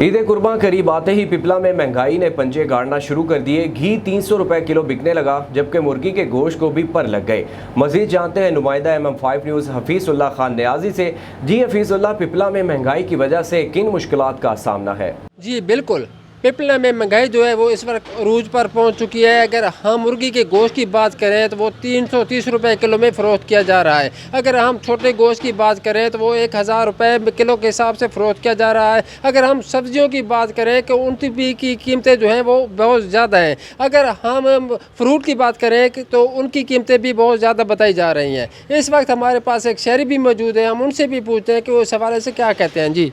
ईद कुर्बान करीब आते ही पिपला में महंगाई ने पंजे गाड़ना शुरू कर दिए। घी 300 रुपए किलो बिकने लगा, जबकि मुर्गी के गोश्त को भी पर लग गए। मजीद जानते हैं नुमाइंदा MM5 न्यूज़ हफीजुल्लाह खान न्याजी से। जी हफीजुल्लाह, पिपला में महंगाई की वजह से किन मुश्किलात का सामना है? जी बिल्कुल, पिपला में महंगाई जो है वो इस वक्त अरूज पर पहुंच चुकी है। अगर हम मुर्गी के गोश्त की बात करें तो वो 330 रुपए किलो में फ़रोख्त किया जा रहा है। अगर हम छोटे गोश्त की बात करें तो वो 1000 रुपए किलो के हिसाब से फ़रोख्त किया जा रहा है। अगर हम सब्जियों की बात करें कि उनकी भी की कीमतें जो हैं वो बहुत ज़्यादा हैं। अगर हम फ्रूट की बात करें तो उनकी कीमतें भी बहुत ज़्यादा बताई जा रही हैं। इस वक्त हमारे पास एक शहरी भी मौजूद है, हम उनसे भी पूछते हैं कि वो इस हवाले से क्या कहते हैं। जी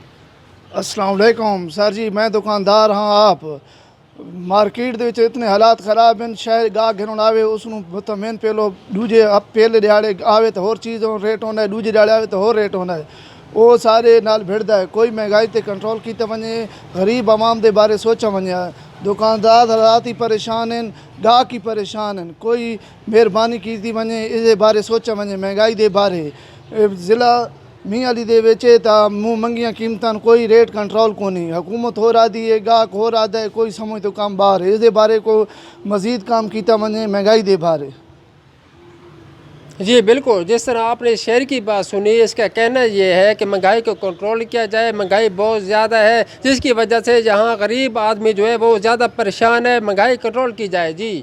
अस्सलाम वालेकुम सर जी, मैं दुकानदार हाँ। आप मार्केट ਦੇ ਵਿੱਚ इतने हालात ख़राब हैं। शहर गाह घिरन आवे उसनों तमेन पहलो दूजे पहले दिहाड़े आवे तो होर चीज़ रेट होना है, दूजे दिहाड़े आवे तो होर रेट होना है। वो सारे नाल भिड़दा है। कोई महंगाई ते कंट्रोल कीता वने, गरीब आवाम दे बारे सोचा वने। दुकानदार हालात ही परेशान हैं, गाह की परेशान हैं। कोई मेहरबानी कीती वने, इस बारे सोचा वने महंगाई दे बारे। ज़िला मीं अली दे वेचे ता मुँह मंगियां कीमतां, कोई रेट कंट्रोल को नहीं। हुकूमत हो रही है, गाहक हो रहा है, कोई समझ तो काम बाहर है। इस बारे को मज़ीद काम कीता वने महंगाई दे बारे। जी बिल्कुल, जिस तरह आपने शहर की बात सुनी, इसका कहना ये है कि महंगाई को कंट्रोल किया जाए। महंगाई बहुत ज़्यादा है जिसकी वजह से यहाँ गरीब आदमी जो है वो ज़्यादा परेशान है, महंगाई कंट्रोल की जाए। जी